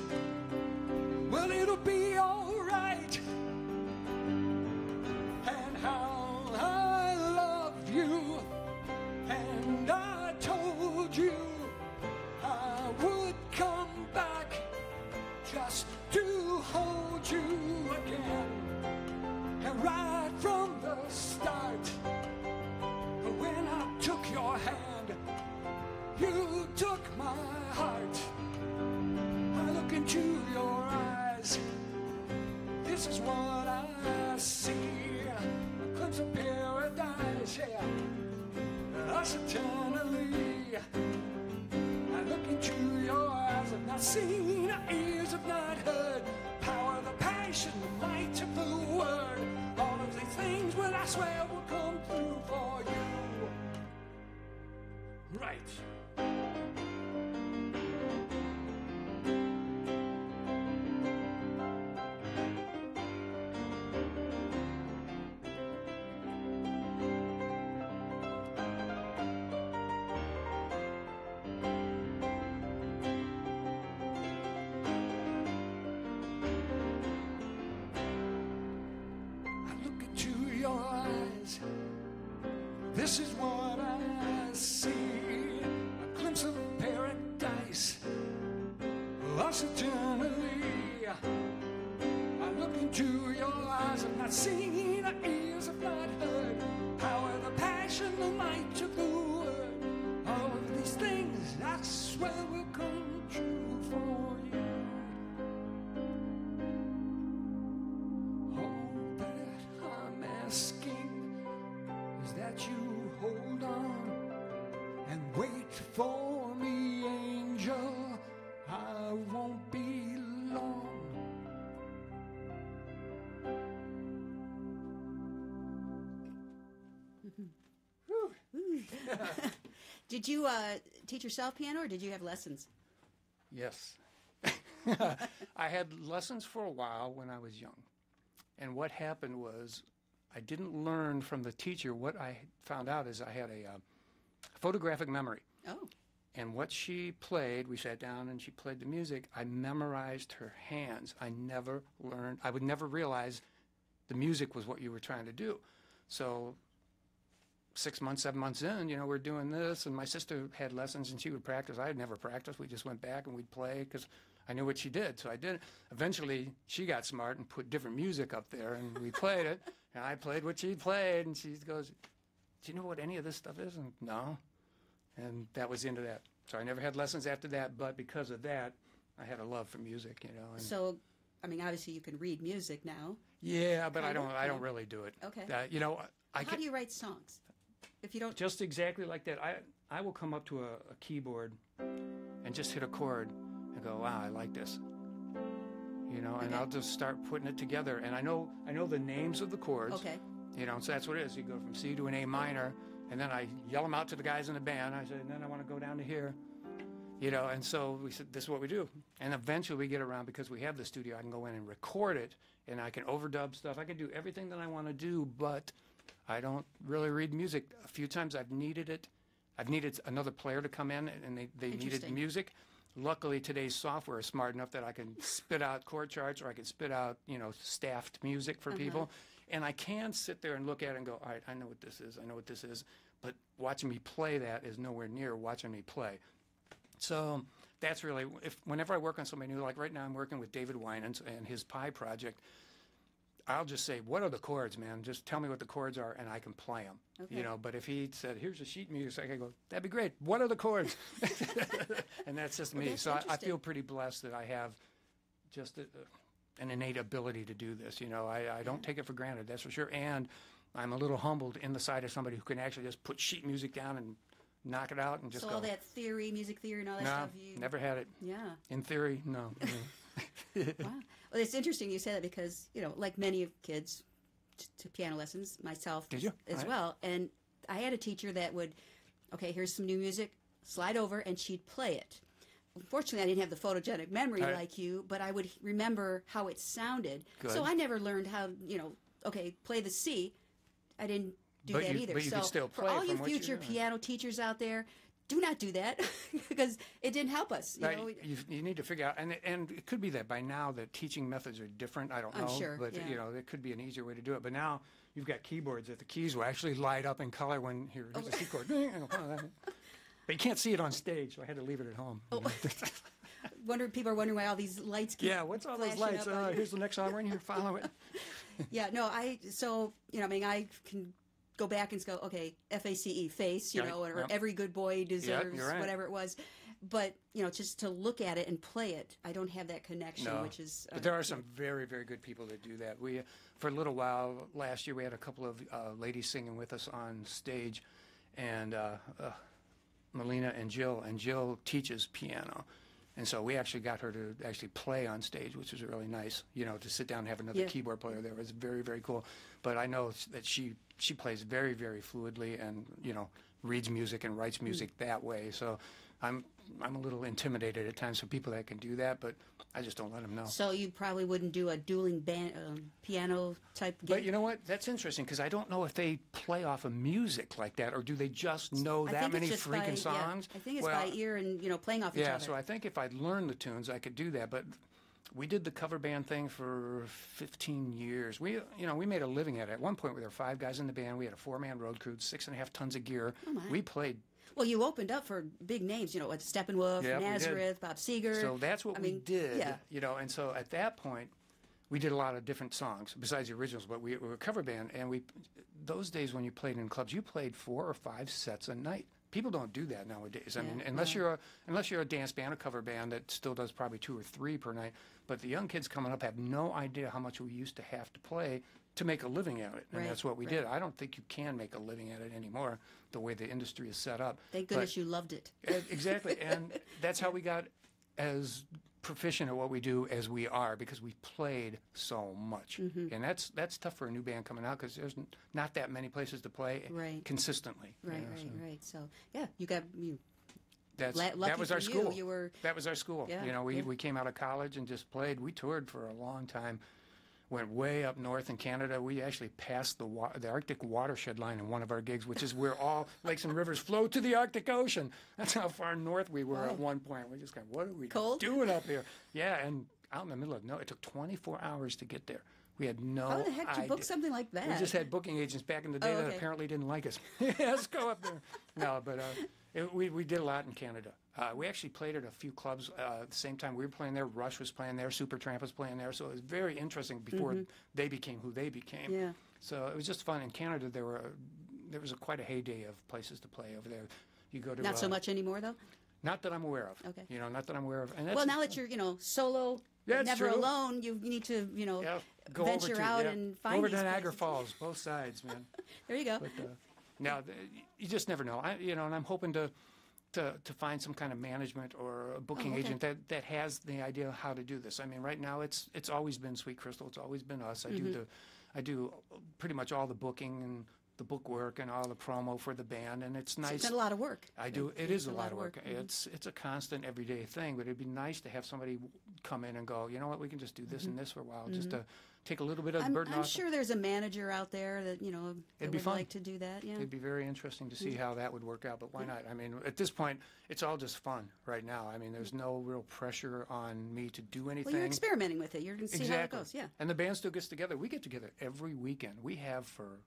well, it'll be all right. And how I love you, and I told you I would come back just to hold you again. And right from the start, when I took your hand, you took my heart. I look into your eyes, this is what I see. A glimpse of paradise, yeah, us eternally. I look into your eyes, I've not seen, ears have not heard. Power, the passion, the might of the word. All of these things, well, I swear will come through for you. Right. This is what I see, a glimpse of paradise, us eternally. I look into your eyes, I've not seen, ears have not heard. Power, the passion, the might of the word. All of these things I swear will come true for you. All that I'm asking is that you hold on and wait for me, angel. I won't Did you teach yourself piano, or did you have lessons? Yes. I had lessons for a while when I was young. And what happened was I didn't learn from the teacher. What I found out is I had a photographic memory. Oh. And what she played, we sat down and she played the music, I memorized her hands. I never learned, I would never realize the music was what you were trying to do. So 6 months, 7 months in, we're doing this, and my sister had lessons and she would practice. I had never practiced. We just went back and we'd play because I knew what she did. So I did it. Eventually, she got smart and put different music up there, and we played it. And I played what she played, and she goes, "Do you know what any of this stuff is?" And no. And that was the end of that. So I never had lessons after that, but because of that, I had a love for music, And So, I mean, obviously you can read music now. yeah, but I don't really do it. Okay. How do you write songs? If you don't... Just exactly like that. I will come up to a keyboard and just hit a chord and go, wow, I like this. And I'll just start putting it together. And I know the names of the chords. Okay. So that's what it is. You go from C to an A minor, and then I yell them out to the guys in the band. I say, and then I want to go down to here. And so we said, this is what we do. And eventually we get around, because we have the studio, I can go in and record it, and I can overdub stuff. I can do everything that I want to do, but I don't really read music. A few times I've needed it. I've needed another player to come in, and they needed music. Luckily, today's software is smart enough that I can spit out chord charts, or I can spit out, staffed music for people. And I can sit there and look at it and go, all right, I know what this is. I know what this is. But watching me play that is nowhere near watching me play. So that's really, whenever I work on somebody new, like right now I'm working with David Winans and his Pi project, I'll just say, what are the chords, man? Just tell me what the chords are, and I can play them. Okay. But if he said, here's a sheet music, I can go, that'd be great. What are the chords? And that's just me. So I feel pretty blessed that I have just an innate ability to do this. I don't take it for granted, that's for sure. And I'm a little humbled in the sight of somebody who can actually just put sheet music down and knock it out and just go. So all that theory, music theory, and all that stuff. Never had it. Yeah. In theory, no. Wow. Well, it's interesting you say that, because like many kids, to piano lessons, myself as well. And I had a teacher that would, okay, here's some new music, slide over, and she'd play it. Unfortunately, I didn't have the photogenic memory like you, but I would remember how it sounded. Good. So I never learned how, okay, play the C. I didn't do that either. But you could still play. For all you future piano teachers out there, do not do that, because it didn't help us. You need to figure out, and it could be that by now the teaching methods are different. I don't know, sure, but it could be an easier way to do it. But now you've got keyboards that the keys will actually light up in color when here's a C chord. But you can't see it on stage, so I had to leave it at home. Oh. People are wondering why all these lights keep what's all those lights? Here's the next song right here. Follow it. I can go back and go, okay, FACE, face, or every good boy deserves whatever it was. But, just to look at it and play it, I don't have that connection, which is... but there are some very, very good people that do that. We, for a little while, last year, we had a couple of ladies singing with us on stage, and Melina and Jill teaches piano. And so we actually got her to actually play on stage, which was really nice, to sit down and have another keyboard player there. It was very, very cool. But I know that she plays very, very fluidly and, reads music and writes music that way. So I'm a little intimidated at times for people that can do that, but I just don't let them know. So you probably wouldn't do a dueling band, piano type gig? But you know what? That's interesting, because I don't know if they play off of music like that, or do they just know that many freaking songs? Yeah. I think it's by ear and, playing off each other. Yeah, so I think if I'd learned the tunes, I could do that. But we did the cover band thing for 15 years. We made a living at it. At one point, we were 5 guys in the band. We had a 4-man road crew, 6.5 tons of gear. Oh my. We played. Well, you opened up for big names, with Steppenwolf, Nazareth, Bob Seger. So that's what we did, and so at that point, we did a lot of different songs besides the originals, but we were a cover band, and those days when you played in clubs, you played 4 or 5 sets a night. People don't do that nowadays. I mean, unless you're a dance band, a cover band that still does probably 2 or 3 per night. But the young kids coming up have no idea how much we used to have to play to make a living at it, and that's what we did. I don't think you can make a living at it anymore, the way the industry is set up. Thank goodness you loved it. Exactly, and that's how we got as proficient at what we do as we are because we played so much. And that's tough for a new band coming out because there's not that many places to play consistently. Right. So yeah, that was our school. That was our school. Yeah, we came out of college and just played. We toured for a long time. Went way up north in Canada. We actually passed the Arctic watershed line in one of our gigs, which is where all lakes and rivers flow to the Arctic Ocean. That's how far north we were at one point. We just what are we doing up here? Yeah, and out in the middle of it took 24 hours to get there. We had no idea. How the heck did you book something like that? We just had booking agents back in the day that apparently didn't like us. Let's go up there. No, but we did a lot in Canada. We actually played at a few clubs at the same time we were playing there. Rush was playing there. Supertramp was playing there. So it was very interesting before they became who they became. Yeah. So it was just fun. In Canada, there was quite a heyday of places to play over there. You go to not so much anymore, though. Not that I'm aware of. Okay. Not that I'm aware of. And that's, well, now that you're solo, never alone, you need to go venture out and find over these to Niagara places. Falls, both sides, man. There you go. But now you just never know. And I'm hoping to find some kind of management or a booking agent that has the idea of how to do this. I mean, right now it's always been Sweet Crystal. It's always been us. I do pretty much all the booking and the book work and all the promo for the band, and it's nice. So it's a lot of work. I do. It is a lot of work. It's a constant everyday thing, but it'd be nice to have somebody come in and go, you know what, we can just do this and this for a while, just to take a little bit of the burden off. I'm sure there's a manager out there that that would like to do that. Yeah, it'd be very interesting to see how that would work out. But why not? I mean, at this point, it's all just fun right now. I mean, there's no real pressure on me to do anything. Well, you're experimenting with it. You're going to see how it goes. Yeah. And the band still gets together. We get together every weekend. We have for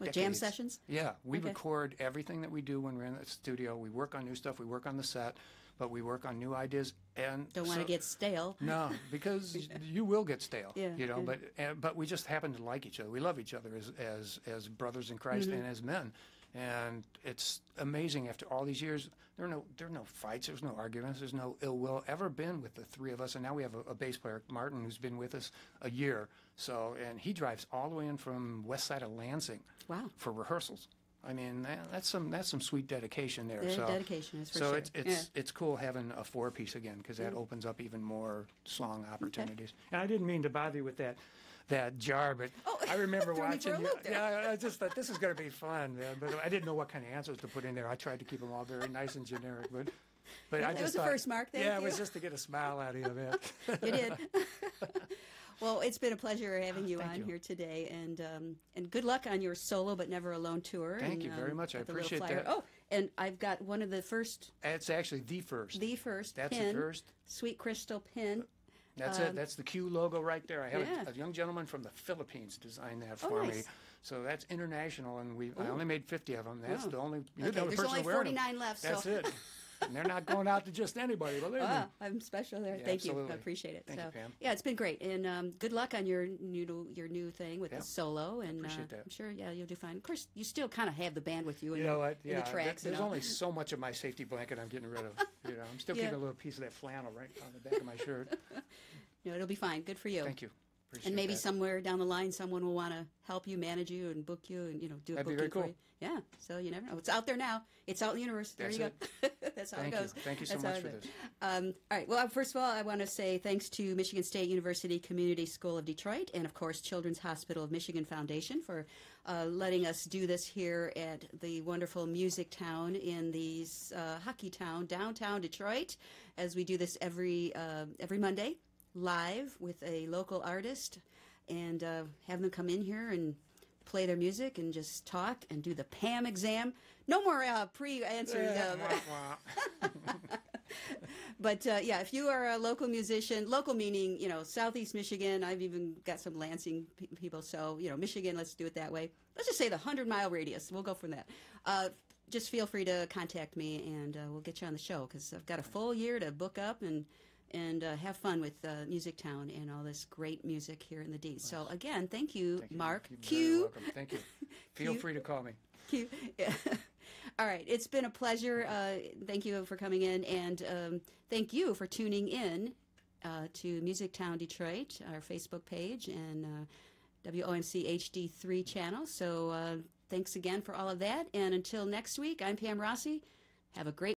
decades. Jam sessions? Yeah, we record everything that we do when we're in the studio. We work on new stuff. We work on the set, but we work on new ideas. And don't want to get stale. No, because you will get stale. Yeah, But we just happen to like each other. We love each other as brothers in Christ and as men. And it's amazing after all these years. There are no fights. There's no arguments. There's no ill will ever been with the three of us. And now we have a bass player, Martin, who's been with us a year. So, and he drives all the way in from west side of Lansing. Wow. For rehearsals. I mean, that's some sweet dedication there. Dedication is for sure. So it's cool having a four-piece again because that opens up even more song opportunities. And I didn't mean to bother you with that jar, but I remember watching you. Yeah, I just thought this is going to be fun, man. But I didn't know what kind of answers to put in there. I tried to keep them all very nice and generic, but I just was thought, the first, Mark. Thank you. It was just to get a smile out of you, man. You did. Well, it's been a pleasure having you on here today, and good luck on your solo but never alone tour. Thank you very much. I appreciate that. Oh, and I've got one of the first. It's actually the first. The first. That's pin, the first. Sweet Crystal pin. That's it. That's the Q logo right there. I had a young gentleman from the Philippines design that for me. So that's international, and I only made 50 of them. That's the only. You're the only person There's only 49 left. That's it. And they're not going out to just anybody, believe me. I'm special there. Yeah, Thank absolutely. you. I appreciate it. Thank you, Pam. Yeah, it's been great, and good luck on your new thing with the solo. And appreciate that. I'm sure, you'll do fine. Of course, you still kind of have the band with you. You know what? In the tracks. There's only so much of my safety blanket I'm getting rid of. I'm still keeping a little piece of that flannel right on the back of my shirt. It'll be fine. Good for you. Thank you. Appreciate and maybe that. somewhere down the line, someone will want to help you, manage you, and book you, and do a That'd be booking very cool. for you. Yeah, so you never know. It's out there now. It's out in the universe. There That's you go. That's how Thank it goes. you. Thank you so That's much how for it this. All right. Well, first of all, I want to say thanks to Michigan State University Community School of Detroit and, of course, Children's Hospital of Michigan Foundation for letting us do this here at the wonderful MusicTown in the hockey town, downtown Detroit, as we do this every Monday live with a local artist and have them come in here and play their music and just talk and do the Pam exam. No more pre-answers. But if you are a local musician, local meaning, Southeast Michigan, I've even got some Lansing people, so, Michigan, let's do it that way. Let's just say the 100-mile radius. We'll go from that. Just feel free to contact me, and we'll get you on the show, because I've got a full year to book up and have fun with MusicTown and all this great music here in the D. So, again, thank you, Mark. You're welcome. Thank you. Feel free to call me. Q. Yeah. All right. It's been a pleasure. Thank you for coming in, and thank you for tuning in to MusicTown Detroit, our Facebook page, and WOMC HD3 channel. So thanks again for all of that. And until next week, I'm Pam Rossi. Have a great